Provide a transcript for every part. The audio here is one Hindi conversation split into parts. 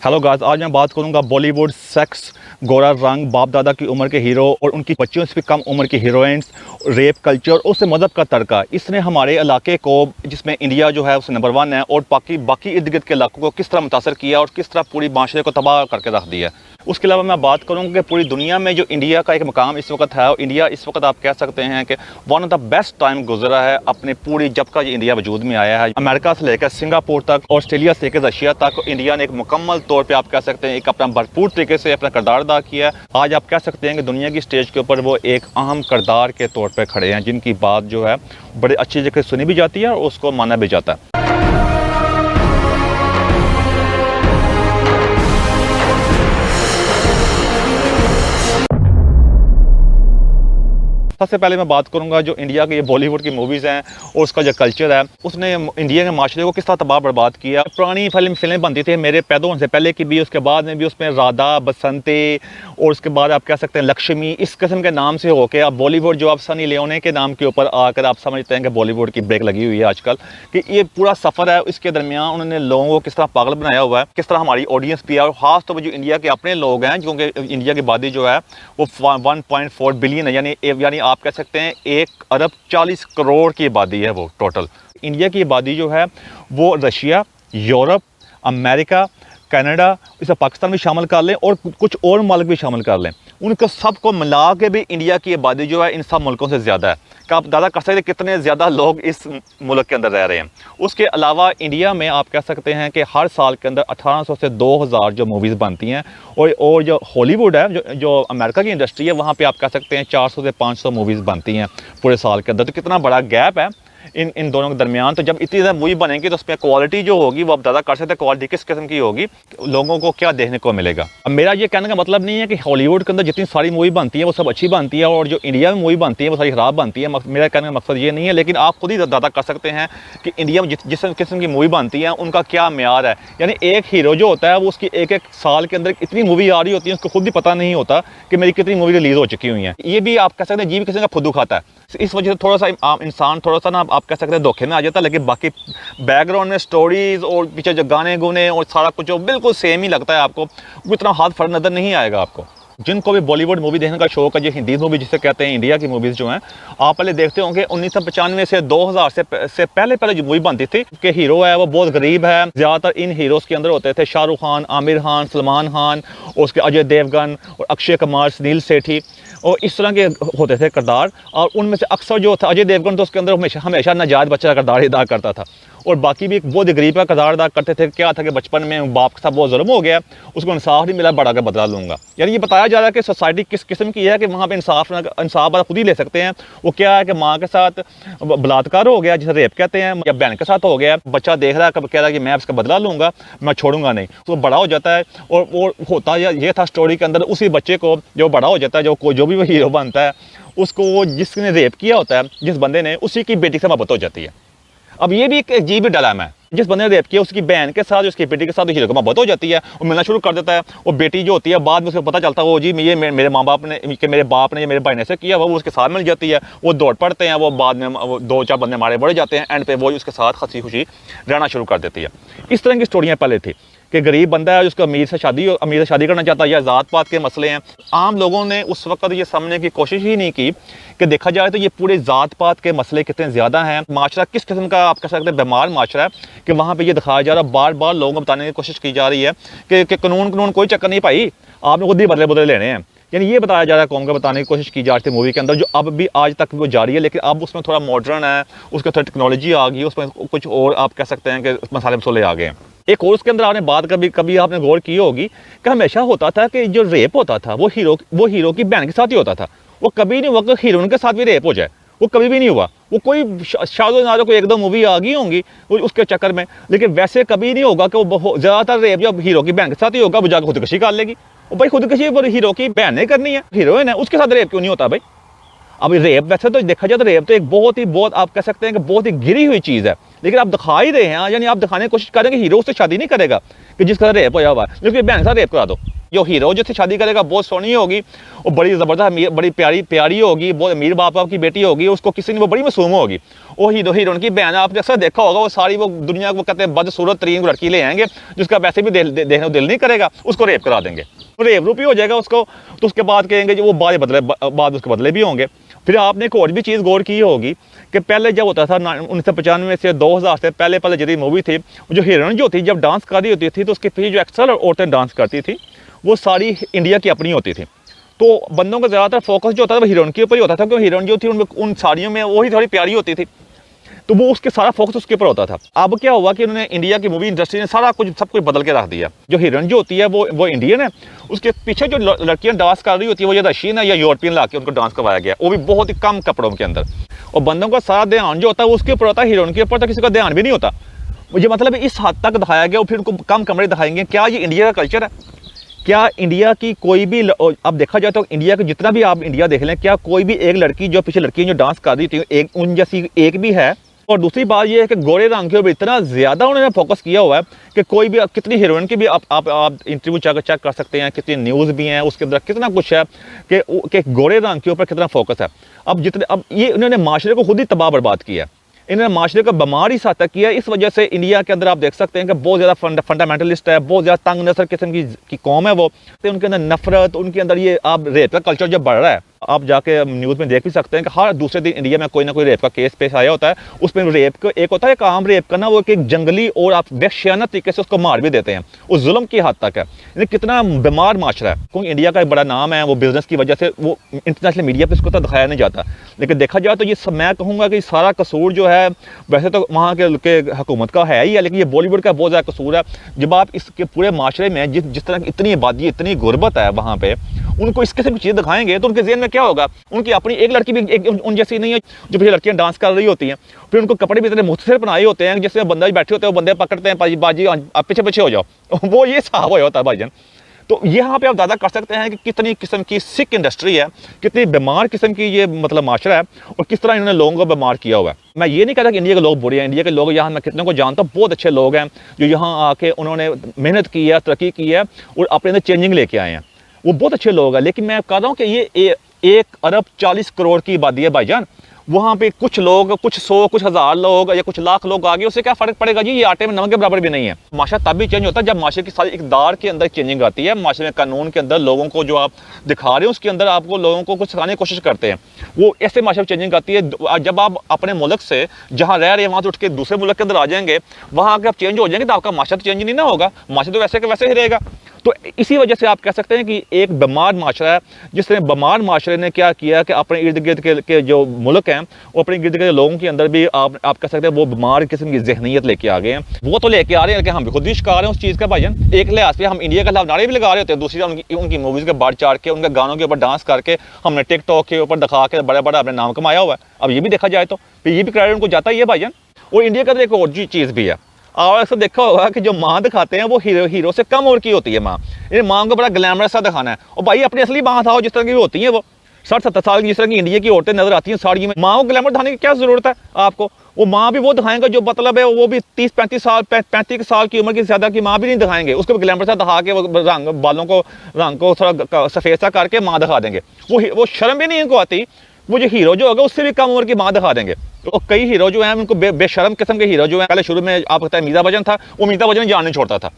हेलो गाइस, आज मैं बात करूंगा बॉलीवुड सेक्स, गोरा रंग, बाप दादा की उम्र के हीरो और उनकी बच्चियों से भी कम उम्र की हीरोइंस, रेप कल्चर और उससे मदद का तड़का। इसने हमारे इलाके को, जिसमें इंडिया जो है उससे नंबर 1 है, और बाकी इर्द गिर्द के इलाकों को किस तरह मुतासर किया और किस तरह पूरी माशरे को तबाह करके रख दिया। उसके अलावा मैं बात करूँगा कि पूरी दुनिया में जो इंडिया का एक मकाम इस वक्त है, इंडिया इस वक्त आप कह सकते हैं कि one of the best time गुजरा है अपने पूरी, जब का ये इंडिया वजूद में आया है। अमेरिका से लेकर सिंगापुर तक, ऑस्ट्रेलिया से लेकर रशिया तक, इंडिया ने एक मुकम्मल तौर पे आप कह सकते हैं एक अपना भरपूर तरीके से अपना किरदार अदा किया है। आज आप कह सकते हैं कि दुनिया की स्टेज के ऊपर वो एक अहम किरदार के तौर पर खड़े हैं, जिनकी बात जो है बड़ी अच्छी जगह सुनी भी जाती है और उसको माना भी जाता है। सबसे पहले मैं बात करूंगा जो इंडिया के ये बॉलीवुड की मूवीज़ हैं और उसका जो कल्चर है, उसने इंडिया के माशरे को किस तरह तबाह बर्बाद किया। पुरानी फिल्में बनती थी मेरे पैदा होने से पहले की भी, उसके बाद में भी, उसमें राधा, बसंती और उसके बाद आप कह सकते हैं लक्ष्मी, इस किस्म के नाम से होके अब बॉलीवुड जो आप सनी लियोनी के नाम के ऊपर आकर आप समझते हैं कि बॉलीवुड की ब्रेक लगी हुई है आजकल, कि ये पूरा सफ़र है। इसके दरमियान उन्होंने लोगों को किस तरह पागल बनाया हुआ है, किस तरह हमारी ऑडियंस भी है, और ख़ास तौर पर जो इंडिया के अपने लोग हैं, क्योंकि इंडिया की आबादी जो है वो 1.4 बिलियन है, यानी आप कह सकते हैं 1 अरब 40 करोड़ की आबादी है वो टोटल। इंडिया की आबादी जो है वो रशिया, यूरोप, अमेरिका, कनाडा, इसे पाकिस्तान भी शामिल कर लें और कुछ और मुल्क भी शामिल कर लें, उनको सबको मिला के भी इंडिया की आबादी जो है इन सब मुल्कों से ज़्यादा है। क्या आप अंदाज़ा कर सकते हैं कितने ज़्यादा लोग इस मुल्क के अंदर रह रहे हैं। उसके अलावा इंडिया में आप कह सकते हैं कि हर साल के अंदर 1800 से 2000 जो मूवीज़ बनती हैं, और जो हॉलीवुड है, जो अमेरिका की इंडस्ट्री है, वहाँ पे आप कह सकते हैं 400 से 500 मूवीज़ बनती हैं पूरे साल के अंदर। तो कितना बड़ा गैप है इन दोनों के दरमियान। तो जब इतनी ज़्यादा मूवी बनेंगी तो उसमें क्वालिटी जो होगी वो आप ज़्यादा कर सकते हैं, क्वालिटी किस किस्म की होगी, लोगों को क्या देखने को मिलेगा। अब मेरा ये कहने का मतलब नहीं है कि हॉलीवुड के अंदर जितनी सारी मूवी बनती है वो सब अच्छी बनती है और जो इंडिया में मूवी बनती है वो सारी ख़राब बनती है। मेरा कहने का मकसद ये नहीं है, लेकिन आप खुद ही ज़्यादा कर सकते हैं कि इंडिया में जिस किस्म की मूवी बनती है उनका क्या म्यार है। यानी एक हीरो जो होता है वो उसकी एक साल के अंदर इतनी मूवी आ रही होती है, उसको खुद भी पता नहीं होता कि मेरी कितनी मूवी रिलीज़ हो चुकी हुई है। ये भी आप कह सकते हैं जीव किस्म का फुद्दू खाता है। इस वजह से थोड़ा सा इंसान थोड़ा सा ना आप कह सकते हैं धोखे में आ जाता है, लेकिन बाकी बैकग्राउंड में स्टोरीज़ और पीछे जो गाने गुने और सारा कुछ जो बिल्कुल सेम ही लगता है आपको, इतना हाथ फर्क नज़र नहीं आएगा आपको। जिनको भी बॉलीवुड मूवी देखने का शौक है, जो हिंदी मूवी जिसे कहते हैं, इंडिया की मूवीज़ जो हैं, आप पहले देखते होंगे 1995 से 2000 से पहले जो मूवी बनती थी कि हीरो है वो बहुत गरीब है। ज़्यादातर इन हीरोज़ के अंदर होते थे शाहरुख खान, आमिर खान, सलमान खान, और उसके अजय देवगन और अक्षय कुमार, सुनील सेठी, और इस तरह के होते थे किरदार। और उनमें से अक्सर जो था अजय देवगन, तो उसके अंदर हमेशा नाजायज़ बच्चा का किरदार अदा करता था, और बाकी भी एक बहुत गरीब का किरदार अदा करते थे। क्या था कि बचपन में बाप के साथ बहुत जुल्म हो गया, उसको इंसाफ नहीं मिला, बड़ा का बदला लूँगा। यानी ये बताया जा रहा है कि सोसाइटी किस किस्म की है कि वहाँ पे इंसाफ आप खुद ही ले सकते हैं। वो क्या है कि माँ के साथ बलात्कार हो गया, जिसे रेप कहते हैं, या बहन के साथ हो गया, बच्चा देख रहा है, कब कह रहा है कि मैं इसका बदला लूँगा, मैं छोड़ूंगा नहीं, तो बड़ा हो जाता है। और होता ये था स्टोरी के अंदर, उसी बच्चे को जो बड़ा हो जाता है, जो भी वो हीरो बनता है, उसको जिसने रेप किया होता है जिस बंदे ने, उसी की बेटी से मोहब्बत हो जाती है। अब ये भी एक अजीब डिलेमा है, जिस बंदे ने रेप किया उसकी बहन के साथ, उसकी बेटी के साथ हीरो को मोहब्बत हो जाती है और मिलना शुरू कर देता है। और बेटी जो होती है बाद में उसको पता चलता है वो जी ये मेरे माँ बाप ने, कि मेरे बाप ने या मेरे भाई ने से किया, वो उसके साथ मिल जाती है। वो दौड़ पड़ते हैं, वो बाद में 2-4 बंदे मारे बढ़ जाते हैं, एंड पे वो उसके साथ हंसी खुशी रहना शुरू कर देती है। इस तरह की स्टोरियाँ पहले थी कि गरीब बंदा है उसको अमीर से शादी करना चाहता है, या ज़ात पात के मसले हैं। आम लोगों ने उस वक्त ये समझने की कोशिश ही नहीं की कि देखा जाए तो ये पूरे ज़ात पात के मसले कितने ज़्यादा हैं, माशरा किस किस्म का आप कह सकते हैं बीमार माशरा है, कि वहाँ पे ये दिखाया जा रहा है, बार बार लोगों को बताने की कोशिश की जा रही है कि कानून कोई चक्कर नहीं भाई, आपने खुद ही बदले लेने हैं। यानी ये बताया जा रहा है, कौम का बताने की कोशिश की जा रही थी मूवी के अंदर, जो अब भी आज तक वो जारी है, लेकिन अब उसमें थोड़ा मॉडर्न है, उसके थोड़ा टेक्नोलॉजी आ गई है, उसमें कुछ और आप कह सकते हैं कि मसाले मसले आ गए हैं। एक और उसके अंदर आपने बात कभी आपने गौर की होगी कि हमेशा होता था कि जो रेप होता था वो हीरो की बहन के साथ ही होता था। वो कभी नहीं हुआ कि हीरोइन के साथ भी रेप हो जाए, वो कभी भी नहीं हुआ। वो कोई शायद कोई 1-2 मूवी आ गई होंगी उसके चक्कर में, लेकिन वैसे कभी नहीं होगा कि वो ज़्यादातर रेप जब हीरो की बहन के साथ ही होगा, वो जाकर खुदकुशी कर लेगी। और भाई खुदकुशी वो हीरो की बहन ने करनी है, हीरोइन है, उसके साथ रेप क्यों नहीं होता भाई। अब रेप वैसे तो देखा जाए तो रेप तो एक बहुत आप कह सकते हैं कि बहुत ही गिरी हुई चीज़ है, लेकिन आप दिखा ही रहे हैं, यानी आप दिखाने की कोशिश करेंगे हीरो उससे शादी नहीं करेगा, कि जिसका रेप होया हुआ है, जिसकी बहन के साथ रेप करा दो। जो हीरो जिससे शादी करेगा बहुत सोहनी होगी, वो बड़ी ज़बरदस्त बड़ी प्यारी प्यारी होगी, बहुत अमीर बाप की बेटी होगी, उसको किसी ने वो बड़ी मासूम होगी। वो हीरोइन की बहन आपने अक्सर देखा होगा, वो सारी वो दुनिया को कहते हैं बदसूरत तरीन लड़की ले आएंगे जिसका वैसे भी देखने को दिल नहीं करेगा, उसको रेप करा देंगे, रेप रूपी हो जाएगा उसको। तो उसके बाद कहेंगे जो वो बाद उसके बदले भी होंगे। फिर आपने एक और भी चीज़ गौर की होगी कि पहले जब होता था 1995 से 2000 से पहले जितनी मूवी थी, जो हीरोइन जो थी जब डांस कर रही होती थी तो उसके पीछे जो एक्स्ट्रा औरतें डांस करती थी वो सारी इंडिया की अपनी होती थी। तो बंदों का ज़्यादातर फोकस जो होता था वो हीरोइन के ऊपर ही होता था, क्योंकि हीरोइन जो थी उन साड़ियों में वही थोड़ी प्यारी होती थी, तो वो उसके सारा फोकस उसके ऊपर होता था। अब क्या हुआ कि उन्होंने इंडिया की मूवी इंडस्ट्री ने सारा कुछ सब कुछ बदल के रख दिया। जो हीरोइन जो होती है वो इंडियन है, उसके पीछे जो लड़कियां डांस कर रही होती है वो या रशियन है या यूरोपियन ला के उनको डांस करवाया गया, वो भी बहुत ही कम कपड़ों के अंदर। और बंदों का सारा ध्यान जो होता है वो उसके ऊपर होता है, हीरोइन के ऊपर तो किसी का ध्यान भी नहीं होता। मुझे मतलब इस हद तक दिखाया गया, और फिर उनको कम कमरे दिखाएंगे। क्या ये इंडिया का कल्चर है? क्या इंडिया की कोई भी अब देखा जाए तो इंडिया का जितना भी आप इंडिया देख लें, क्या कोई भी एक लड़की जो पीछे लड़कियां जो डांस कर रही थी एक उन जैसी एक भी है? और दूसरी बात यह है कि गोरे रंग के ऊपर इतना ज़्यादा उन्होंने फोकस किया हुआ है कि कोई भी कितनी हीरोइन की भी आप इंटरव्यू चेक कर सकते हैं, कितनी न्यूज़ भी हैं उसके अंदर, कितना कुछ है कि गोरे रंग के ऊपर कितना फोकस है। अब ये उन्होंने माशरे को खुद ही तबाह बर्बाद किया है, इन्होंने माशरे को बीमार ही साथ तक किया। इस वजह से इंडिया के अंदर आप देख सकते हैं कि बहुत ज़्यादा फंडामेंटलिस्ट है, बहुत ज़्यादा तंग नस्ल किस्म की कौम है वो, तो उनके अंदर नफरत, उनके अंदर ये आप रेप का कल्चर जब बढ़ रहा है, आप जाके न्यूज़ में देख भी सकते हैं कि हर दूसरे दिन इंडिया में कोई ना कोई रेप का केस पेश आया होता है। उसमें रेप को एक होता है काम रेप करना, वो एक जंगली और आप वहशियाना तरीके से उसको मार भी देते हैं, उस जुल्म की हद तक है। यानी कितना बीमार माशरा है, क्योंकि इंडिया का एक बड़ा नाम है, वो बिजनेस की वजह से वो इंटरनेशनल मीडिया पर इसको तो दिखाया नहीं जाता। लेकिन देखा जाए तो ये मैं कहूँगा कि सारा कसूर जो है वैसे तो वहाँ के हुकूमत का है ही है, लेकिन ये बॉलीवुड का बहुत ज़्यादा कसूर है। जब आप इसके पूरे माशरे में जिस तरह की इतनी आबादी, इतनी गुर्बत है वहाँ पे, उनको इस किस्म की चीज़ दिखाएंगे तो उनके जेहन में क्या होगा? उनकी अपनी एक लड़की भी उन जैसी नहीं है जो फिर लड़कियां डांस कर रही होती हैं, फिर उनको कपड़े भी इतने मुख्तलिफ बनाए होते हैं जिससे बंदा बैठे होते हैं, वो बंदे पकड़ते हैं, बाजी आप पीछे पीछे हो जाओ, वो ये साहब हो होता है भाईजान। तो यहाँ पे आप ज़्यादा कर सकते हैं कि कितनी किस्म की सिक इंडस्ट्री है, कितनी बीमार किस्म की ये मतलब माशरा है, और किस तरह इन्होंने लोगों को बीमार किया हुआ है। मैं ये नहीं कहता कि इंडिया के लोग बुरे हैं, इंडिया के लोग यहाँ मैं कितने को जानता हूँ, बहुत अच्छे लोग हैं जो यहाँ आके उन्होंने मेहनत की है, तरक्की की है और अपने अंदर चेंजिंग लेके आए हैं, वो बहुत अच्छे लोग हैं। लेकिन मैं कह रहा हूँ कि ये 1 अरब 40 करोड़ की आबादी है भाईजान, वहाँ पे कुछ लोग, कुछ 100 कुछ हज़ार लोग या कुछ लाख लोग आ गए, उससे क्या फ़र्क पड़ेगा जी? ये आटे में नमक के बराबर भी नहीं है। माशरा तब भी चेंज होता है जब माशरे की सारी इक़दार के अंदर चेंजिंग आती है, माशरे में कानून के अंदर लोगों को जो आप दिखा रहे हो उसके अंदर आपको लोगों को कुछ सिखाने की कोशिश करते हैं, वो ऐसे माशरे में चेंजिंग आती है। जब आप अपने मुल्क से जहाँ रह रहे हैं वहाँ से उठ के दूसरे मुल्क के अंदर आ जाएंगे, वहाँ आके आप चेंज हो जाएंगे तो आपका माशरा तो चेंज नहीं ना होगा, माशरा तो वैसे के वैसे ही रहेगा। तो इसी वजह से आप कह सकते हैं कि एक बीमार माशरा है, जिसने बीमार माशरे ने क्या किया कि अपने इर्द गिर्द के जो मुल्क हैं वो अपने इर्द गिर्द के लोगों के अंदर भी आप कह सकते हैं वो बीमार किस्म की जहनीत लेके आ गए हैं। वो तो लेके आ रहे हैं लेकिन हम भी खुद भी शिकार हैं उस चीज़ का भाईजान। एक लिहाज से हम इंडिया के खिलाफ नारे भी लगा रहे होते हैं, दूसरी उनकी मूवीज़ के बढ़ चढ़ के, उनके गानों के ऊपर डांस करके हमने टिकटॉक के ऊपर दिखा के बड़ा बड़ा अपने नाम कमाया हुआ है। अब ये भी देखा जाए तो ये भी क्रेडिट उनको जाता ही है भाईजान। और इंडिया का तो एक और चीज़ भी है, और ऐसा देखा होगा कि जो माँ दिखाते हैं वो हीरो से कम उम्र की होती है माँ। ये माँ को बड़ा ग्लैमरस सा दिखाना है, और भाई अपनी असली माँ था जिस तरह की होती है वो 60-70 साल की, जिस तरह की इंडिया की औरतें नजर आती हैं साड़ी में, माँ को ग्लैमर दिखाने की क्या जरूरत है आपको? वो माँ भी वो दिखाएंगे जो मतलब है वो भी 30-35 साल 35 साल की उम्र की ज़्यादा की माँ भी नहीं दिखाएंगे, उसको ग्लैमर सा दिखा के वो बालों को रंग को थोड़ा सफ़ेद सा करके माँ दिखा देंगे। वो शर्म भी नहीं इनको आती, वो जो हीरो जो होगा उससे भी कम उम्र की माँ दिखा देंगे। तो कई हीरो जो हैं उनको बेशरम किस्म के हीरो जो हैं, पहले शुरू में आप कहते हैं अमिताभ बच्चन था, वो अमिताभ बच्चन जान नहीं छोड़ता था,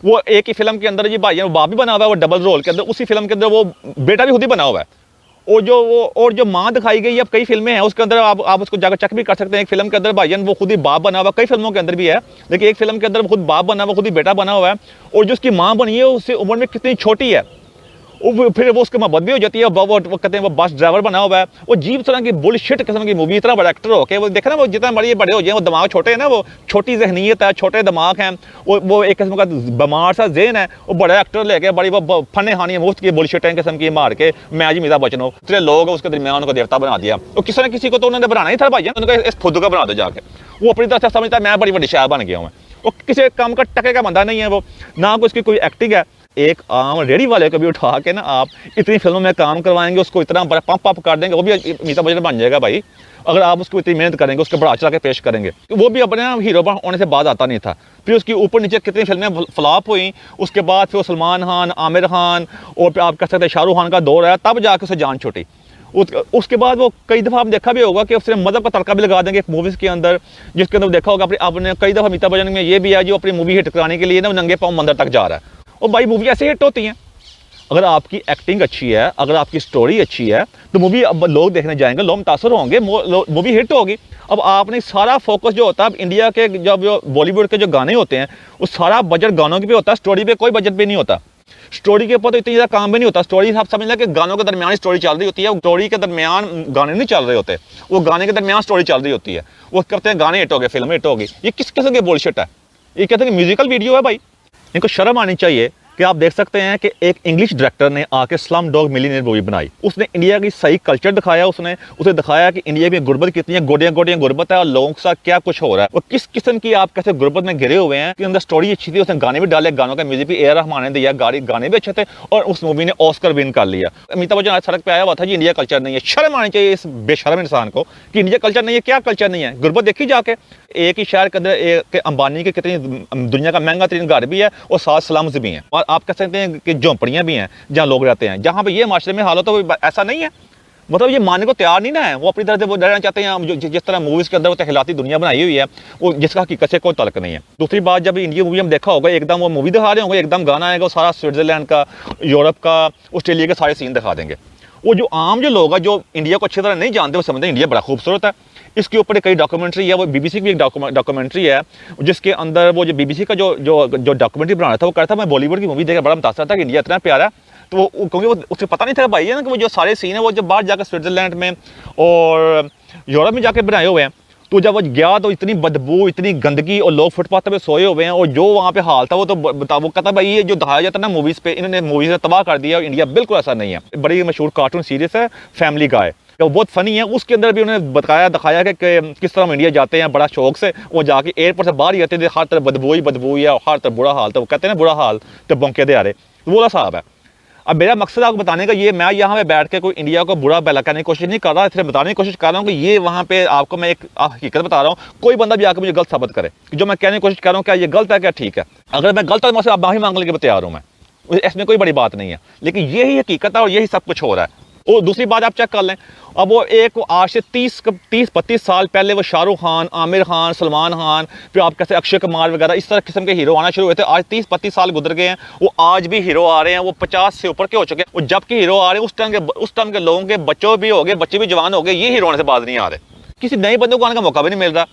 वो एक ही फिल्म के अंदर जी भाई वो बाप भी बना हुआ है, वो डबल रोल के अंदर, उसी फिल्म के अंदर वो बेटा भी खुद ही बना हुआ है। और जो माँ दिखाई गई अब कई फिल्में हैं उसके अंदर आप उसको जाकर चेक भी कर सकते हैं। एक फिल्म के अंदर भाईजान वो खुद ही बाप बना हुआ, कई फिल्मों के अंदर भी है, लेकिन एक फिल्म के अंदर खुद बाप बना हुआ, खुद ही बेटा बना हुआ है, और जो उसकी माँ बनी है उससे उम्र में कितनी छोटी है, फिर वो उसके मोहब्बत भी हो जाती है। वो कहते हैं वो बस ड्राइवर बना हुआ है, वो जीप तरह की बुलशिट किस्म की मूवी, इतना बड़ा एक्टर हो के वो देखा ना, वो जितना बड़े हो जाए वो दिमाग छोटे हैं ना, वो छोटी जहनीत है, छोटे दिमाग हैं, वो एक किस्म का बीमार सा जेन है, वो बड़ा एक्टर लेके बड़ी वो फने हानि मुफ्त की बुलशिट किस्म की मार के मैं जी अमिताभ बच्चन हो, इतने लोग उसके दरमियान उनको देवता बना दिया। तो किसी न किसी को तो उन्होंने बनाना ही था भाई, उनको इस खुद का बना दो जाके। वो अपनी तरह से समझता है मैं बड़ी बड़ी शायर बन गया हूँ, वो किसी काम का टके का बंदा नहीं है, वो ना उसकी कोई एक्टिंग है एक आम रेडी वाले को भी उठा के ना आप इतनी फिल्मों में काम करवाएंगे, उसको इतना बड़ा पंप अप कर देंगे, वो भी अमिताभ बच्चन बन जाएगा भाई। अगर आप उसको इतनी मेहनत करेंगे, उसके बढ़ा चढ़ा के पेश करेंगे। वो भी अपने हीरो होने से बाद आता नहीं था, फिर उसकी ऊपर नीचे कितनी फिल्में फ्लॉप हुई, उसके बाद फिर सलमान खान, आमिर खान और फिर आप कह सकते हैं शाहरुख खान का दौर आया, तब जाके उसे जान छूटी। उसके बाद वो कई दफ़ा आपने देखा भी होगा कि सिर्फ मज़हब का तड़का भी लगा देंगे मूवीज़ के अंदर, जिसके अंदर देखा होगा आपने कई दफ़ा अमिताभ बच्चन में ये भी है जो अपनी मूवी हिट कराने के लिए ना नंगे पाँव मंदिर तक जा रहा है। और भाई मूवी ऐसे हिट होती हैं, अगर आपकी एक्टिंग अच्छी है, अगर आपकी स्टोरी अच्छी है तो मूवी अब लोग देखने जाएंगे, लोग मुतासर होंगे, मूवी हिट होगी। अब आपने सारा फोकस जो होता है, अब इंडिया के जब बॉलीवुड के जो गाने होते हैं वो सारा बजट गानों के पे होता है, स्टोरी पे कोई बजट भी नहीं होता। स्टोरी के ऊपर तो इतनी ज़्यादा काम भी नहीं होता। स्टोरी आप समझ लें कि गानों के दरमियान स्टोरी चल रही होती है, स्टोरी के दरमियान गाने नहीं चल रहे होते, वो गाने के दरमियान स्टोरी चल रही होती है। वो करते हैं गाने हिट हो गए, फिल्म हिट होगी। ये किस किस्म के बुलशिट है? ये कहते हैं कि म्यूजिकल वीडियो है भाई। इनको शर्म आनी चाहिए कि आप देख सकते हैं कि एक इंग्लिश डायरेक्टर ने आके स्लम डॉग मिलियनेयर मूवी बनाई, उसने इंडिया की सही कल्चर दिखाया, उसे दिखाया कि इंडिया में गुर्बत कितनी है, गोटियां गोटियां गुर्बत है और लोगों के साथ क्या कुछ हो रहा है, वो किस किस्म की आप कैसे गुर्बत में घिरे हुए हैं। कि अंदर स्टोरी अच्छी थी, उसने गाने भी डाले, गानों का म्यूजिक भी ए आर रहमान ने दिया, गाने भी अच्छे थे और उस मूवी ने ऑस्कर विन कर लिया। अमिताभ बच्चन आज सड़क पे आया हुआ था जी, इंडिया कल्चर नहीं है। शर्म आनी चाहिए इस बेशर्म इंसान को कि इंडिया कल्चर नहीं है। क्या कल्चर नहीं है? गुर्बत देखी जाके। एक ही शहर के अंदर एक अंबानी के कितनी दुनिया का महंगा तरीन घर भी है और साथ स्लम्स भी हैं, और आप कह सकते हैं कि झोंपड़ियां भी हैं जहां लोग रहते हैं। जहां पे ये माशरे में हाल होता है वो ऐसा नहीं है, मतलब ये मानने को तैयार नहीं ना है। वो अपनी तरह से वो डरना चाहते हैं, जिस तरह मूवीज़ के अंदर वो तहलाती दुनिया बनाई हुई है, वो जिसका हकीकत से कोई तल्क नहीं है। दूसरी बात, जब इंडिया मूवी हम देखा होगा, एकदम वो मूवी दिखा रहे होंगे, एकदम गाना आएगा, वो सारा स्विट्जरलैंड का, यूरोप का, ऑस्ट्रेलिया के सारे सीन दिखा देंगे। वो जो आम जो लोग हैं जो इंडिया को अच्छी तरह नहीं जानते, वो समझते हैं इंडिया बड़ा खूबसूरत है। इसके ऊपर कई डॉक्यूमेंट्री है, वो बीबीसी की भी एक डॉक्यूमेंट्री है, जिसके अंदर वो जो बीबीसी का जो डॉक्यूमेंट्री बना रहा था, वो कहता था मैं बॉलीवुड की मूवी देखकर बड़ा मुतासर था कि इंडिया इतना प्यारा है। तो वो क्योंकि वो उसे पता नहीं था भाई है ना कि वो जो सारे सीन है वो जब बाहर जाकर स्विट्जरलैंड में और यूरोप में जाके बनाए हुए हैं, तो जब वो गया तो इतनी बदबू, इतनी गंदगी और लोग फुटपाथ पे सोए हुए हैं, और जो वहाँ पे हाल था वो तो वो कहता भाई ये जो दिखाया जाता है ना मूवीज़ पे, इन्होंने मूवीज़ तबाह कर दिया और इंडिया बिल्कुल ऐसा नहीं है। बड़ी मशहूर कार्टून सीरीज़ है फैमिली गाय, वो बहुत फ़नी है। उसके अंदर भी उन्होंने बताया दिखाया कि किस तरह हम इंडिया जाते हैं बड़ा शौक से, वो जाके एयरपोर्ट से बाहर ही आते थे, हर तरफ बदबू है और हर तरफ बुरा हाल। तो वो कहते हैं बुरा हाल तो बौंके दे आ रहे, तो वो साहब है। अब मेरा मकसद आपको बताने का ये, मैं यहाँ पे बैठ के कोई इंडिया को बुरा भला करने की कोशिश नहीं कर रहा, इसलिए बताने की कोशिश कर रहा हूँ कि ये वहाँ पे आपको मैं एक हकीकत बता रहा हूँ। कोई बंदा भी आकर मुझे गलत साबित करे कि जो मैं कहने की कोशिश कर रहा हूँ क्या ये गलत है क्या ठीक है। अगर मैं गलत हूँ तो माफ़ी मांगने के लिए तैयार हूँ मैं, इसमें कोई बड़ी बात नहीं है, लेकिन यही हकीकत है और यही सब कुछ हो रहा है। और दूसरी बात आप चेक कर लें, अब वो एक आज से 30-32 साल पहले वो शाहरुख खान, आमिर खान, सलमान खान, फिर आप कैसे अक्षय कुमार वगैरह इस तरह किस्म के हीरो आना शुरू हुए थे। आज 30-32 साल गुजर गए हैं, वो आज भी हीरो आ रहे हैं, वो 50 से ऊपर के हो चुके हैं। वो जब के हीरो आ रहे हैं उस टाइम के लोगों के बच्चों भी हो गए, बच्चे भी जवान हो गए, ये हीरो आने से बाज नहीं आ रहे, किसी नए बंदे को आने का मौका भी नहीं मिल रहा।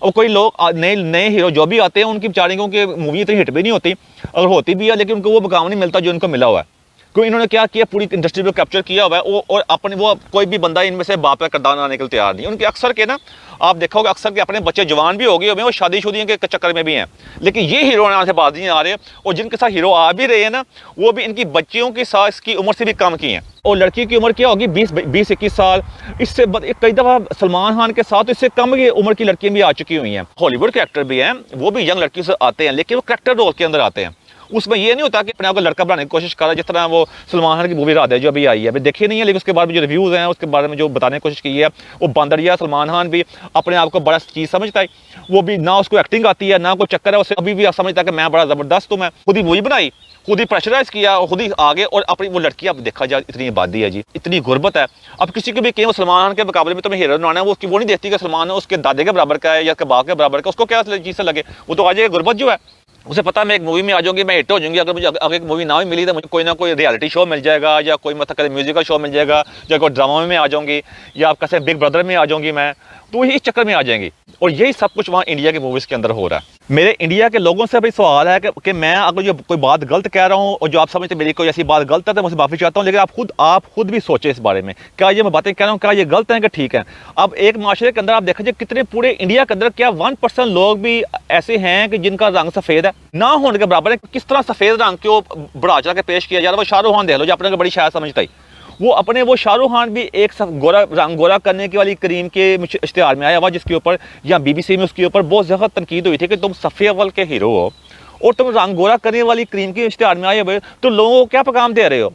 और कोई लोग नए हीरो जो भी आते हैं उनकी बेचारियों की मूवी इतनी हिट भी नहीं होती, अगर होती भी है लेकिन उनको वो मुकाम नहीं मिलता जो इनको मिला हुआ है। क्योंकि इन्होंने क्या किया, पूरी इंडस्ट्री को कैप्चर किया हुआ है और अपने वो कोई भी बंदा इनमें से बाप का किरदार आने के लिए तैयार नहीं। उनके अक्सर के ना आप देखोगे अक्सर के अपने बच्चे जवान भी हो गए हुए हैं और शादीशुदी के चक्कर में भी हैं, लेकिन ये हीरो आने से बाज नहीं आ रहे। और जिनके साथ हीरो आ भी रहे हैं ना, वो भी इनकी बच्चियों की साथ की उम्र से भी कम की हैं। और लड़की की उम्र क्या होगी, 20-21 साल। इससे कई दफ़ा सलमान खान के साथ इससे कम की उम्र की लड़कियां भी आ चुकी हुई हैं। हॉलीवुड के एक्टर भी हैं, वो भी यंग लड़की से आते हैं, लेकिन वो करेक्टर रोल के अंदर आते हैं। उसमें ये नहीं होता कि अपने आप को लड़का बनाने की कोशिश कर रहा है, जिस तरह वो सलमान खान की मूवी राधे जो अभी आई है, अभी देखी नहीं है, लेकिन उसके बारे में जो रिव्यूज़ हैं उसके बारे में जो बताने की कोशिश की है, वो बंदरिया सलमान खान भी अपने आप को बड़ा चीज़ समझता है। वो भी ना उसको एक्टिंग आती है ना कोई चक्कर है, उसे अभी भी समझता है कि मैं बड़ा ज़बरदस्त हूँ, मैं खुद ही मूवी बनाई, खुद ही प्रेशराइज किया, खुद ही आगे। और अपनी वो लड़की अब देखा जाए इतनी आबादी है जी, इतनी गुर्बत है। अब किसी को भी कहीं वो सलमान खान के मुकाबले में तुम्हें हीरो बनाना है, वो उसकी वो नहीं देखती कि सलमान उसके दादे के बराबर का है या उसके बाप के बराबर का, उसको क्या चीज़ से लगे। वो तो आ जाएगा गुर्बत जो है, उसे पता मैं एक मूवी में आ जाऊंगी, मैं हिट हो जाऊंगी। अगर मुझे अगर एक मूवी ना भी मिली तो मुझे कोई ना कोई रियलिटी शो मिल जाएगा, या कोई मतलब म्यूजिकल शो मिल जाएगा, या कोई ड्रामा में आ जाऊंगी, या आप कैसे बिग ब्रदर में आ जाऊंगी मैं, तो इस चक्कर में आ जाएंगी। और यही सब कुछ वहाँ इंडिया की मूवीज़ के अंदर हो रहा है। मेरे इंडिया के लोगों से भी सवाल है कि मैं अगर जो कोई बात गलत कह रहा हूँ और जो आप समझते मेरी कोई ऐसी बात गलत है तो मुझसे माफ़ी चाहता हूँ, लेकिन आप खुद भी सोचें इस बारे में, क्या ये मैं बातें कह रहा हूँ क्या ये गलत है कि ठीक है। अब एक माशरे के अंदर आप देखा जाए कितने पूरे इंडिया के अंदर क्या 1% लोग भी ऐसे हैं कि जिनका रंग सफ़ेद है, ना होने के बराबर है। किस तरह सफ़ेद रंग को बढ़ा चढ़ा के पेश किया जा रहा है। वो शाहरुख खान देख लो जो अपने को बड़ी शायद समझता ही, वो शाहरुख खान भी एक रंग गोरा करने की वाली क्रीम के इश्तिहार में आया हुआ, जिसके ऊपर या बीबीसी में उसके ऊपर बहुत ज़्यादा तनकीद हुई थी कि तुम सफ़ेद अव्वल के हीरो हो और तुम रंग गोरा करने वाली क्रीम की इश्तेहार में आए हुए तो लोगों को क्या पैगाम दे रहे हो?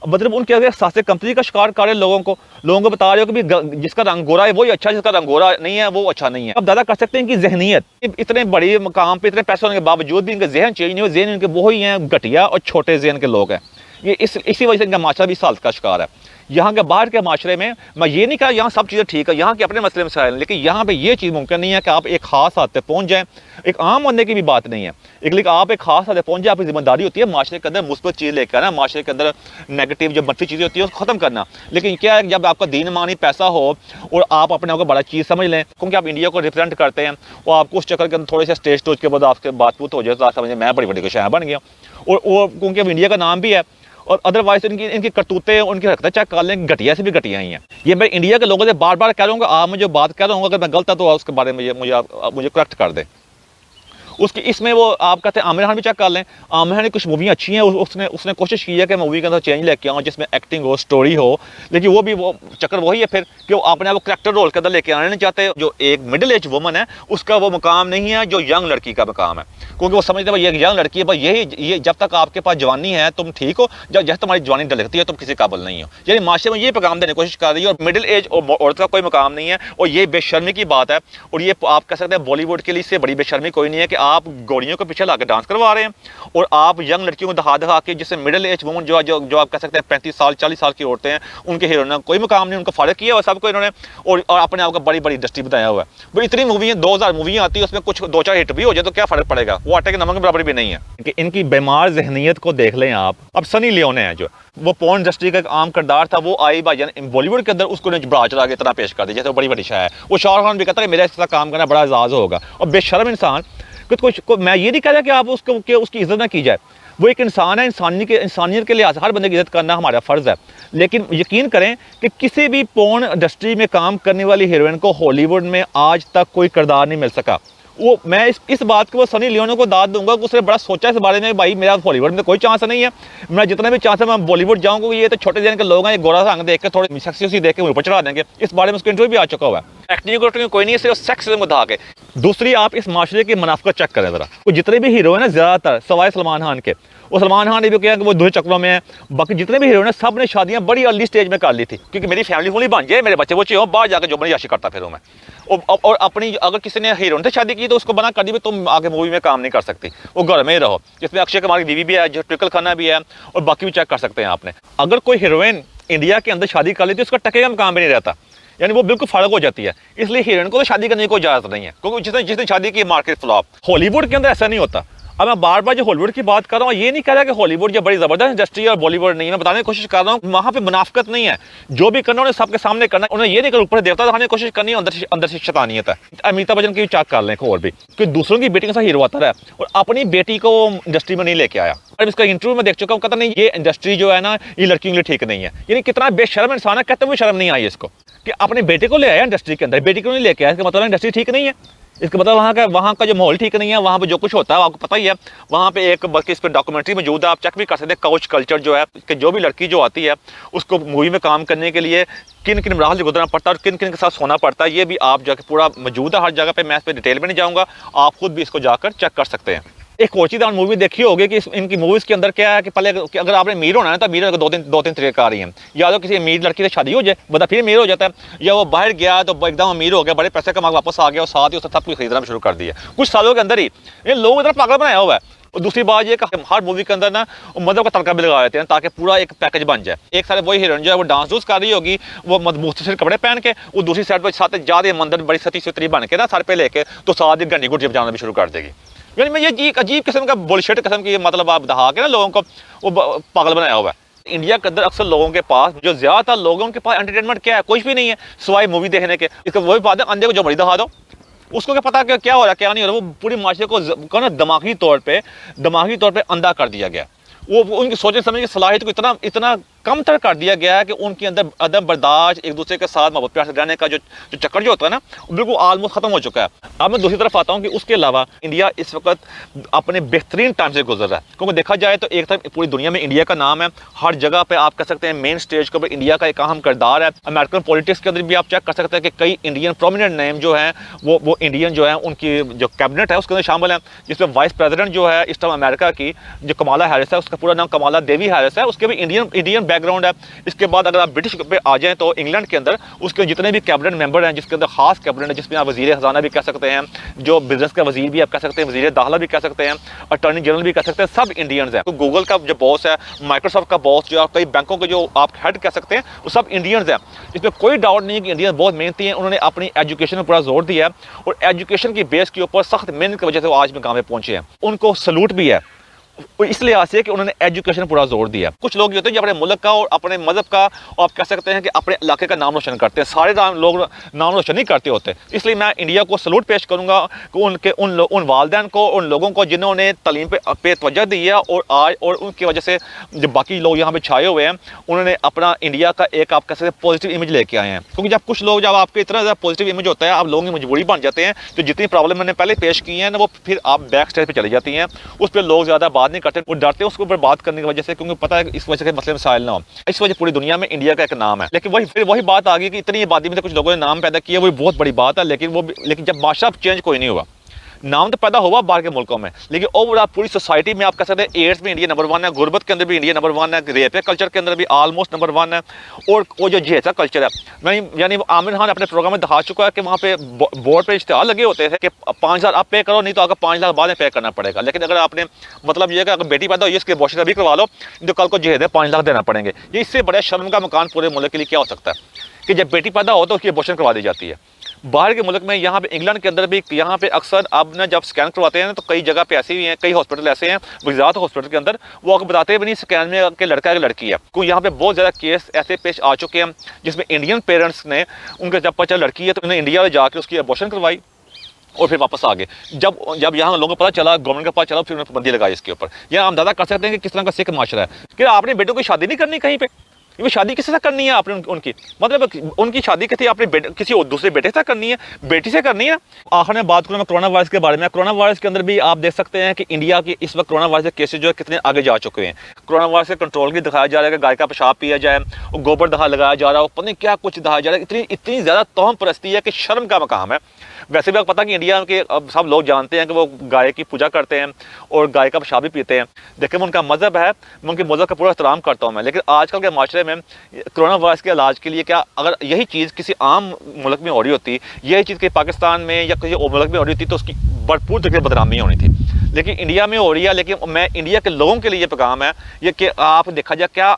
मतलब उनके सासे कंपनी का शिकार कर रहे लोगों को बता रहे हो कि जिसका रंग गोरा है वही अच्छा, जिसका रंग गोरा नहीं है वो अच्छा नहीं है। अब दादा कर सकते हैं कि जहनीत इतने बड़े मकाम पे इतने पैसे होने के बावजूद भी इनका जहन चेंज नहीं हो, जहन इनके वही हैं घटिया और छोटे जहन के लोग हैं। ये इसी वजह से इनका माशरा भी इस हालत का शिकार है। यहाँ के बाहर के माशरे में मैं ये नहीं कहा यहाँ सब चीज़ें ठीक है, यहाँ के अपने मसले मसाइल हैं, लेकिन यहाँ पे ये चीज़ मुमकिन नहीं है कि आप एक खास हद तक पहुँच जाएँ। एक आम होने की भी बात नहीं है, लेकिन आप एक खास हद तक पहुँच जाए, आपकी जिम्मेदारी होती है माशरे के अंदर मुस्बत चीज़ लेकर आना, माशरे के अंदर नेगेटिव जो मनफी चीज़ें होती है उसको ख़त्म करना। लेकिन क्या है, जब आपका दीन मानी पैसा हो और आप अपने आप को बड़ा चीज़ समझ लें, क्योंकि आप इंडिया को रिप्रेजेंट करते हैं, और आपको उस चक्कर के अंदर थोड़े से स्टेज टोज के बाद आपके बातचीत हो जाए तो आप समझें मैं बड़ी बड़ी शायर बन गया। और क्योंकि अब इंडिया का नाम भी है, और अदरवाइज इनकी करतूतें उनकी हरकतें चेक कर लें, घटिया से भी घटिया ही हैं। ये मैं इंडिया के लोगों से बार बार कह रहा हूँ, आप मुझे बात कह रहा हूँ, अगर मैं गलत है तो उसके बारे में मुझे करेक्ट कर दें। उसकी इसमें वो आप कहते हैं आमिर खान भी चेक कर लें, आमिर खान की कुछ मूवियाँ अच्छी हैं, उसने कोशिश की है कि मूवी के अंदर चेंज लेके आऊँ जिसमें एक्टिंग हो, स्टोरी हो, लेकिन वो चक्कर वही है फिर कि वो अपने आप करेक्टर रोल के अंदर लेके आना नहीं चाहते। जो एक मिडिल एज वुमन है उसका वो मुकाम नहीं है जो यंग लड़की का मुकाम है, क्योंकि वो समझते हैं भाई ये यंग लड़की है, भाई ये जब तक आपके पास जवानी है तुम ठीक हो, जब तुम्हारी जवानी डलती है तुम किसी काबिल नहीं हो। यानी माशरे में ये पैगाम देने की कोशिश कर रही है, और मिडिल एज औरत का कोई मुकाम नहीं है, और ये बेशर्मी की बात है। और ये आप कह सकते हैं बॉलीवुड के लिए इससे बड़ी बेशर्मी कोई नहीं है कि आप गोरियों को पीछे लाकर डांस करवा रहे हैं, और आप यंग लड़कियों को दिखा के, जिससे मिडिल एज वुमन जो आप कह सकते हैं 35 साल 40 साल की औरतें हैं, उनके हीरो कोई मुकाम नहीं, उनको फारिग किया हुआ सबको इन्होंने, और अपने आप को बड़ी बड़ी इंडस्ट्री बताया हुआ है। भाई इतनी मूवी 2000 मूवियाँ आती है, उसमें कुछ 2-4 हिट भी हो जाए तो क्या फर्क पड़ेगा, वो आटे के नमक के बराबर भी नहीं है। कि इनकी बीमार जहनीत को देख लें आप। अब सनी लियोने है जो वो पोर्न इंडस्ट्री का एक आम किरदार था, वो आई भाईजान बॉलीवुड के अंदर उसको बड़ा चढ़ा के इतना पेश कर दिया जैसे वो बड़ी बड़ी शाह है। वो शाहरुख खान भी कहता है मेरा इसका काम करना बड़ा एजाज होगा, और बेशर्म इंसान कुछ मैं ये नहीं कह रहा कि आप उसकी इज्जत ना की जाए, वो एक इंसान है, इंसानियत के लिहाज हर बंदे की इज्जत करना हमारा फ़र्ज़ है। लेकिन यकीन करें कि किसी भी पोर्न इंडस्ट्री में काम करने वाली हीरोइन को हॉलीवुड में आज तक कोई किरदार नहीं मिल सका। वो मैं इस बात को वो सनी लियोने को दाद दूंगा कि उसने बड़ा सोचा इस बारे में, भाई मेरा हॉलीवुड में कोई चांस नहीं है, मेरा जितना भी चांस है मैं बॉलीवुड जाऊँगा, ये तो छोटे जन के लोग हैं, ये गोरा रंग देख के थोड़ी सेक्सी देख के ऊपर चढ़ा देंगे। इस बारे में उसका इंटरव्यू भी आ चुका हुआ है। एक्टिंग कोई नहीं है, सिर्फ सेक्सिज्म को धा के। दूसरी, आप इस माशरे की मुनाफिकत चेक करें ज़रा, वो जितने भी हीरो हैं ना, ज़्यादातर सवाए सलमान खान के, वो सलमान खान ने भी किया कि वो 2 चक्रों में है, बाकी जितने भी हीरो हैं सब ने शादियां बड़ी अर्ली स्टेज में कर ली थी, क्योंकि मेरी फैमिली फुली बन जाए, मेरे बच्चे बच्चे हो, बाहर जाकर जो बड़ी याशी करता फिर मैं। और अपनी अगर किसी ने हीरोइन से शादी की तो उसको बना कर दी, तुम आगे मूवी में काम नहीं कर सकती, वो घर में ही रहो। जिसमें अक्षय कुमार की बीवी भी है, जो ट्विंकल खन्ना भी है, और बाकी भी चेक कर सकते हैं आपने। अगर कोई हीरोइन इंडिया के अंदर शादी कर लेती है उसका टके का काम भी नहीं रहता, यानी वो बिल्कुल फारग हो जाती है। इसलिए हीरोइन को तो शादी करने की कोई इजाजत नहीं है, क्योंकि जिसने शादी की मार्केट फ्लॉप। हॉलीवुड के अंदर ऐसा नहीं होता। अब मैं बार बार जो हॉलीवुड की बात कर रहा हूँ, ये नहीं कह रहा कि हॉलीवुड जो बड़ी ज़बरदस्त इंडस्ट्री है और बॉलीवुड नहीं है, मैं बताने की कोशिश कर रहा हूँ वहाँ पे मुनाफिकत नहीं है। जो भी करना उन्हें सबके सामने करना है, उन्हें ये नहीं कर ऊपर देवता दिखाने की कोशिश करनी है, अंदर से शैतानियत है। अमिताभ बच्चन की भी चेक कर लें और भी, कि दूसरों की बेटी के साथ हीरो आता है और अपनी बेटी को इंडस्ट्री में नहीं लेके आया। और इसका इंटरव्यू में देख चुका हूँ, कहता नहीं ये इंडस्ट्री जो है ना ये लड़कियों के लिए ठीक नहीं है। यानी कितना बेशर्म इंसान है, कहते हुए शर्म नहीं आई इसको कि अपने बेटे को ले आया इंडस्ट्री के अंदर, बेटी को नहीं लेके आया। इसका मतलब इंडस्ट्री ठीक नहीं है, इसका मतलब वहाँ का जो माहौल ठीक नहीं है, वहाँ पे जो कुछ होता है आपको पता ही है। वहाँ पे एक बल्कि इस पर डॉक्यूमेंट्री मौजूद है, आप चेक भी कर सकते हैं। काउच कल्चर जो है कि जो भी लड़की जो आती है उसको मूवी में काम करने के लिए किन किन मराहल से गुजरना पड़ता है और किन किन के साथ सोना पड़ता है, ये भी आप जाके पूरा मौजूद है हर जगह पे। मैं इस पर डिटेल में नहीं जाऊँगा, आप खुद भी इसको जाकर चेक कर सकते हैं। एक और चीज़ मूवी देखी होगी कि इनकी मूवीज़ के अंदर क्या है कि पहले अगर आपने अमीर होना है तो अमीर दो तीन तरीके आ रही हैं। या तो किसी अमीर लड़की से शादी हो जाए, बता फिर अमीर हो जाता है, या वो बाहर गया तो एकदम अमीर हो गया, बड़े पैसे कमा वापस आ गया और साथ ही उसने सब कुछ खरीदना शुरू कर दिया कुछ सालों के अंदर ही। ये लोग इतना पागल बनाया हुआ है। और दूसरी बात ये कि हर मूवी के अंदर ना मदद का तड़का भी लगा देते हैं ताकि पूरा एक पैकेज बन जाए। एक सारे वही हीरोइन जो है वो डांस डूस कर रही होगी, वो मुख्तलिफ कपड़े पहन के, वो दूसरी साइड पर साथ ज़्यादा मंदिर बड़ी सती सुतरी बन के ना सर पे लेके तो साथ ही गन्नी गुट जाना भी शुरू कर देगी। यानी मैं ये अजीब किस्म का बुलशिट किस्म की मतलब आप दहा के ना लोगों को वो पागल बनाया हुआ है। इंडिया के अंदर अक्सर लोगों के पास जो ज़्यादातर लोगों के पास एंटरटेनमेंट क्या है, कुछ भी नहीं है सिवाय मूवी देखने के। इसका वही बात है, अंधे को जो मर्जी दिखा दो, उसको क्या पता क्या हो रहा है क्या नहीं हो रहा। वो पूरी माशरे को ना दिमागी तौर पे अंधा कर दिया गया। वो उनकी सोचने समझने की सलाहियत को इतना कम तर कर दिया गया है कि उनके अंदर अदब बर्दाश्त, एक दूसरे के साथ मोहब्बत प्यार से रहने का जो चक्कर जो होता है ना, वो बिल्कुल ऑलमोस्ट खत्म हो चुका है। अब मैं दूसरी तरफ आता हूँ कि उसके अलावा इंडिया इस वक्त अपने बेहतरीन टाइम से गुजर रहा है, क्योंकि देखा जाए तो एक तरफ पूरी दुनिया में इंडिया का नाम है, हर जगह पे आप कह सकते हैं मेन स्टेज के ऊपर इंडिया का एक अहम किरदार है। अमेरिकन पॉलिटिक्स के अंदर भी आप चेक कर सकते हैं कि कई इंडियन प्रोमिनेंट नेम जो हैं वो इंडियन जो है, उनकी जो कैबिनेट है उसके अंदर शामिल है, जिसमें वाइस प्रेसिडेंट जो है इस टाइम अमेरिका की जो कमाला हैरिस है, उसका पूरा नाम कमाला देवी हैरिस है, उसके भी इंडियन बैकग्राउंड है। इसके बाद अगर आप ब्रिटिश पे आ जाएं तो इंग्लैंड के अंदर उसके जितने भी कैबिनेट मेंबर हैं, जिसके अंदर खास कैबिनेट है, जिसमें आप वजीर खजाना भी कह सकते हैं, जो बिजनेस का वजीर भी आप कह सकते हैं, वजीर दाखिला भी कह सकते हैं, अटॉर्नी जनरल भी कह सकते हैं, सब इंडियंस हैं। तो गूगल का जो बॉस है, माइक्रोसॉफ्ट का बॉस जो है, कई बैंकों के जो आप हेड कह सकते हैं, वो सब इंडियंस हैं। इसमें कोई डाउट नहीं है कि इंडियन बहुत मेहनती हैं, उन्होंने अपनी एजुकेशन पर पूरा जोर दिया है और एजुकेशन की बेस के ऊपर सख्त मेहनत की वजह से वो आज में काम में पहुंचे हैं। उनको सलूट भी है इसलिए आज से कि उन्होंने एजुकेशन पूरा जोर दिया। कुछ लोग होते हैं जो अपने मुल्क का और अपने मजहब का और आप कह सकते हैं कि अपने इलाके का नाम रोशन करते हैं, सारे लोग नाम रोशन नहीं करते होते। इसलिए मैं इंडिया को सलूट पेश करूंगा कि उनके उन वालदैन को, उन लोगों को जिन्होंने तालीम पे तवज्जो दी है और आज और उनकी वजह से जो बाकी लोग यहाँ पे छाए हुए हैं, उन्होंने अपना इंडिया का एक आप कह सकते हैं पॉजिटिव इमेज लेके आए हैं। क्योंकि जब कुछ लोग, जब आपके इतना ज़्यादा पॉजिटिव इमेज होता है, आप लोगों की मजबूरी बन जाते हैं, तो जितनी प्रॉब्लम मैंने पहले पेश की है ना, वो फिर आप बैक स्टेज पर चली जाती हैं, उस पर लोग ज़्यादा बात नहीं करते, वो डरते हैं उसके ऊपर बात करने की वजह से, क्योंकि पता है इस वजह से मसले मसाइल ना हो। इस वजह पूरी दुनिया में इंडिया का एक नाम है। लेकिन वही बात आ गई कि इतनी आबादी में से कुछ लोगों ने नाम पैदा किया, वो बहुत बड़ी बात है, लेकिन जब बादशाह चेंज कोई नहीं हुआ। नाम तो पैदा हुआ बाहर के मुल्कों में, लेकिन ओवरऑल पूरी सोसाइटी में आप कह सकते हैं एड्स में इंडिया नंबर 1 है, गुर्बत के अंदर भी इंडिया नंबर 1 है, रेप कल्चर के अंदर भी ऑलमोस्ट नंबर 1 है, और वो जो जहेजा कल्चर है, यानी आमिर खान अपने प्रोग्राम में दिखा चुका है कि वहाँ पे बोर्ड पे इश्तिहार लगे होते थे कि 5,000 आप पे करो, नहीं तो अगर 5 लाख बाद में पे करना पड़ेगा। लेकिन अगर आपने मतलब ये है कि अगर बेटी पैदा हुई इसके अबॉर्शन अभी करवा लो, तो कल को जहेज 5 लाख देना पड़ेंगे। ये इससे बड़े शर्म का मकान पूरे मुल्क के लिए क्या हो सकता है कि जब बेटी पैदा हो तो उसकी अबॉर्शन करवा दी जाती है। बाहर के मुल्क में, यहाँ पे इंग्लैंड के अंदर भी, यहाँ पे अक्सर अब ना जब स्कैन करवाते हैं तो कई जगह पे ऐसे भी हैं, कई हॉस्पिटल ऐसे हैं, गुजरात हॉस्पिटल के अंदर वो आपको बताते भी नहीं स्कैन में कि लड़का है कि लड़की है। क्योंकि यहाँ पे बहुत ज़्यादा केस ऐसे पेश आ चुके हैं जिसमें इंडियन पेरेंट्स ने, उनका जब पता लड़की है तो उन्हें इंडिया में जाकर उसकी अबॉर्शन करवाई और फिर वापस आ गए। जब यहाँ लोगों को पता चला, गवर्नमेंट का पता चला, फिर उन्होंने पाबंदी लगाई इसके ऊपर। यह हम अंदाजा कर सकते हैं कि किस तरह का सिख माशरा है कि आपने बेटों की शादी नहीं करनी कहीं पर, वो शादी किसी से करनी है आपने, उनकी मतलब उनकी शादी किसी आपने किसी और दूसरे बेटे से करनी है, बेटी से करनी है। आखिर में बात करूँ मैं कोरोना वायरस के बारे में। कोरोना वायरस के अंदर भी आप देख सकते हैं कि इंडिया की इस वक्त कोरोना वायरस के केसेस जो है कितने आगे जा चुके हैं। कोरोना वायरस के कंट्रोल की दिखाया जा रहा है कि गाय का पेशाब पिया जाए, गोबर दहा लगाया जा रहा है, पता नहीं क्या कुछ दिखाया जा रहा है। इतनी ज़्यादा तोहम परस्ती है कि शर्म का मकाम है। वैसे भी आपको पता कि इंडिया के अब सब लोग जानते हैं कि वो गाय की पूजा करते हैं और गाय का पेशाब भी पीते हैं। देखिए उनका मज़हब है, मैं उनके मज़हब का पूरा एहतराम करता हूँ मैं। लेकिन आजकल के माशरे में कोरोना वायरस के इलाज के लिए क्या अगर यही चीज़ किसी आम मुल्क में हो रही होती, यही चीज़ कि पाकिस्तान में या किसी और मुल्क में हो रही होती, तो उसकी भरपूर तरीके से बदनामी होनी थी। लेकिन इंडिया में हो रही है। लेकिन मैं इंडिया के लोगों के लिए पैगाम है ये कि आप देखा जाए, क्या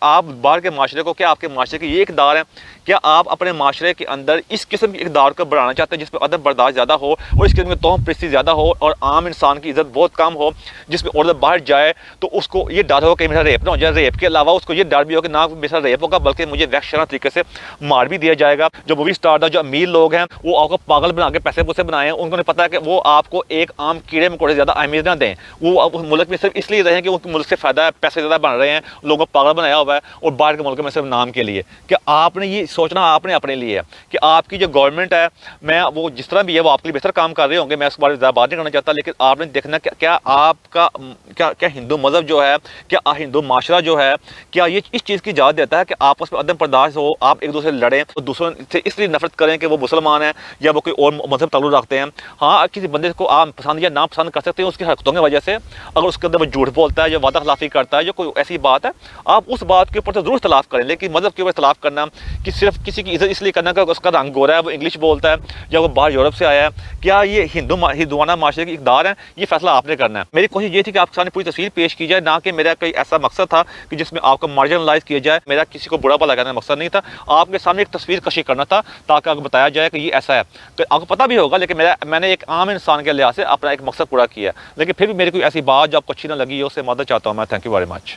आप बाहर के माशरे को, क्या आपके माशरे के ये इक़दार है, क्या आप अपने माशरे के अंदर इस किस्म के इक़दार को बढ़ाना चाहते हैं जिसमें अदब बर्दाश्त ज़्यादा हो और इस किस्म की तोहम परस्ती ज़्यादा हो और आम इंसान की इज़्ज़त बहुत कम हो, जिसमें औरत बाहर जाए तो उसको ये डर हो कि मेरा रेप ना हो जाए, रेप के अलावा उसको ये डर भी हो कि ना मेरा रेप होगा बल्कि मुझे वहशना तरीके से मार भी दिया जाएगा। जो मूवी स्टार था, जो अमीर लोग हैं, वो आपको पागल बना के पैसे पुसे बनाए हैं, उनको नहीं पता है कि वो आपको एक आम कीड़े मकोड़े ज़्यादा अहमियत ना दें। वो मुल्क में सिर्फ इसलिए रहें कि उनके मुल्क से फ़ायदा है, पैसे ज़्यादा बन रहे हैं, लोगों को पागल बनाया हुआ है, और बाहर के मुल्क में सिर्फ नाम के लिए। कि आपने ये सोचना आपने अपने लिए है कि आपकी जो गवर्नमेंट है, मैं वो जिस तरह भी है वो आपके लिए बेहतर काम कर रहे होंगे, मैं इस बारे में ज़्यादा बात नहीं करना चाहता। लेकिन आपने देखना क्या आपका क्या हिंदू मज़हब जो है, क्या हिंदू माशरा जो है, क्या ये इस चीज़ की इजाज़त देता है कि आपस में अदम बर्दाश्त हो, आप एक दूसरे से लड़ें और दूसरों से इसलिए नफरत करें कि वो मुसलमान है या वो कोई और मजहब ताल्लुक़ रखते हैं। हाँ, किसी बंदे को आप पसंद या ना पसंद कर सकते हैं उसकी हरकतों की वजह से। अगर उसके अंदर वो झूठ बोलता है, जो वादा खिलाफी करता है, जो कोई ऐसी बात है, आप उस बात के ऊपर तो जरूर इख्तलाफ करें। लेकिन मज़हब के ऊपर इख्तलाफ करना, कि सिर्फ किसी की इज्जत इसलिए करना कि उसका रंग गोरा है, वो इंग्लिश बोलता है या वो बाहर यूरोप से आया है, क्या ये हिंदुआना माशरे की इक़दार है, ये फैसला आपने करना है। मेरी कोशिश ये थी कि आपके सामने पूरी तस्वीर पेश की जाए, ना कि मेरा कोई ऐसा मकसद था कि जिसमें आपको मार्जिनलाइज किया जाए। मेरा किसी को बुरा भला करने का मकसद नहीं था, आपके सामने एक तस्वीर कशी करना था ताकि आपको बताया जाए कि ये ऐसा है। तो आपको पता भी होगा, लेकिन मैंने एक आम इंसान के लिहाज से अपना एक मकसद पूरा किया। लेकिन फिर भी मेरी कोई ऐसी बात जो आपको अच्छी ना लगी हो, उससे मदद चाहता हूँ मैं। Thank you very much.